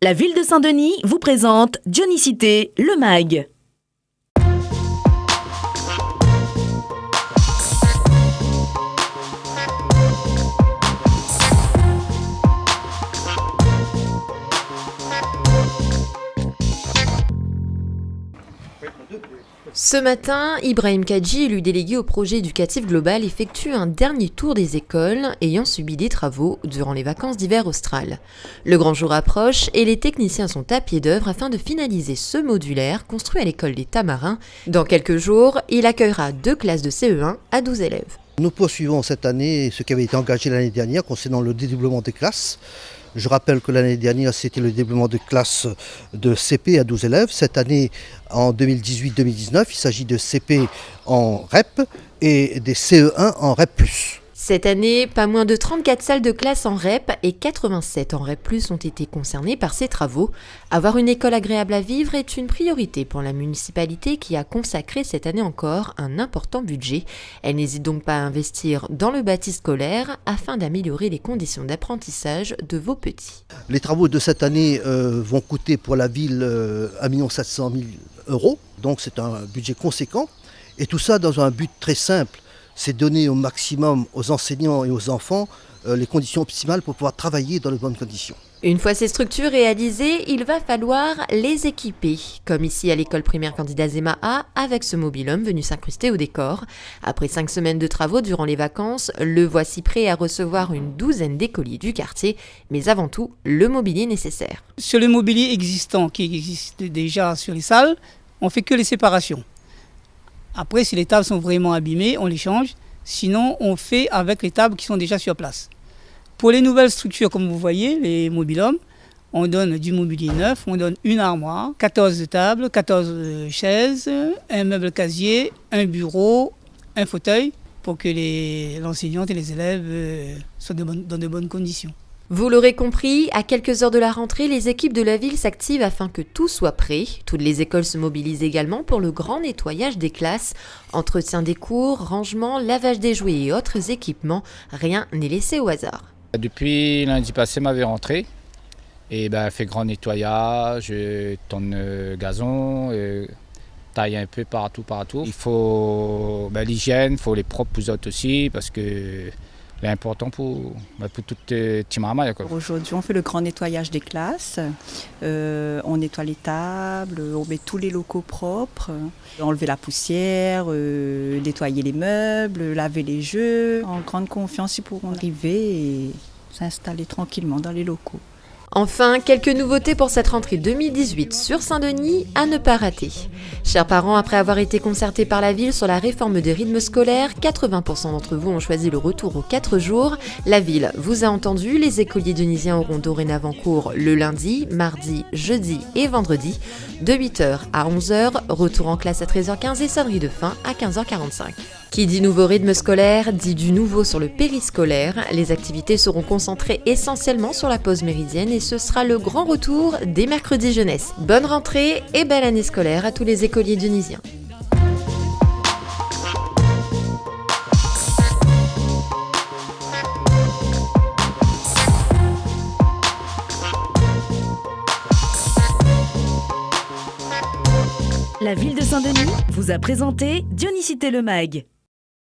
La ville de Saint-Denis vous présente Dionysité, le MAG. Ce matin, Ibrahim Kadji, élu délégué au projet éducatif global, effectue un dernier tour des écoles ayant subi des travaux durant les vacances d'hiver australes. Le grand jour approche et les techniciens sont à pied d'œuvre afin de finaliser ce modulaire construit à l'école des Tamarins. Dans quelques jours, il accueillera 2 classes de CE1 à 12 élèves. Nous poursuivons cette année ce qui avait été engagé l'année dernière concernant le dédoublement des classes. Je rappelle que l'année dernière, c'était le dédoublement de classes de CP à 12 élèves. Cette année, en 2018-2019, il s'agit de CP en REP et des CE1 en REP+. Cette année, pas moins de 34 salles de classe en REP et 87 en REP+, ont été concernées par ces travaux. Avoir une école agréable à vivre est une priorité pour la municipalité qui a consacré cette année encore un important budget. Elle n'hésite donc pas à investir dans le bâti scolaire afin d'améliorer les conditions d'apprentissage de vos petits. Les travaux de cette année vont coûter pour la ville 1 700 000 €. Donc c'est un budget conséquent. Et tout ça dans un but très simple. C'est donner au maximum aux enseignants et aux enfants les conditions optimales pour pouvoir travailler dans de bonnes conditions. Une fois ces structures réalisées, il va falloir les équiper, comme ici à l'école primaire Candidat Zema A, avec ce mobil-homme venu s'incruster au décor. Après 5 semaines de travaux durant les vacances, le voici prêt à recevoir une 12aine d'écoliers du quartier, mais avant tout, le mobilier nécessaire. Sur le mobilier existant, qui existe déjà sur les salles, on ne fait que les séparations. Après, si les tables sont vraiment abîmées, on les change. Sinon, on fait avec les tables qui sont déjà sur place. Pour les nouvelles structures, comme vous voyez, les mobil-hommes, on donne du mobilier neuf, on donne une armoire, 14 tables, 14 chaises, un meuble casier, un bureau, un fauteuil, pour que l'enseignante et les élèves soient dans de bonnes conditions. Vous l'aurez compris, à quelques heures de la rentrée, les équipes de la ville s'activent afin que tout soit prêt. Toutes les écoles se mobilisent également pour le grand nettoyage des classes. Entretien des cours, rangement, lavage des jouets et autres équipements, rien n'est laissé au hasard. Depuis lundi passé, m'avait rentré et fait grand nettoyage, tourne le gazon, taille un peu partout. Il faut l'hygiène, il faut les propres pousottes aussi parce que c'est important pour toute team maman. Aujourd'hui, on fait le grand nettoyage des classes. On nettoie les tables, on met tous les locaux propres, enlever la poussière, nettoyer les meubles, laver les jeux. En grande confiance, ils pourront arriver et s'installer tranquillement dans les locaux. Enfin, quelques nouveautés pour cette rentrée 2018 sur Saint-Denis à ne pas rater. Chers parents, après avoir été concertés par la ville sur la réforme des rythmes scolaires, 80% d'entre vous ont choisi le retour aux 4 jours. La ville vous a entendu, les écoliers dionysiens auront dorénavant cours le lundi, mardi, jeudi et vendredi, de 8h à 11h, retour en classe à 13h15 et sonnerie de fin à 15h45. Qui dit nouveau rythme scolaire, dit du nouveau sur le périscolaire. Les activités seront concentrées essentiellement sur la pause méridienne et ce sera le grand retour des mercredis jeunesse. Bonne rentrée et belle année scolaire à tous les écoliers dionysiens. La ville de Saint-Denis vous a présenté Dionysité, le MAG.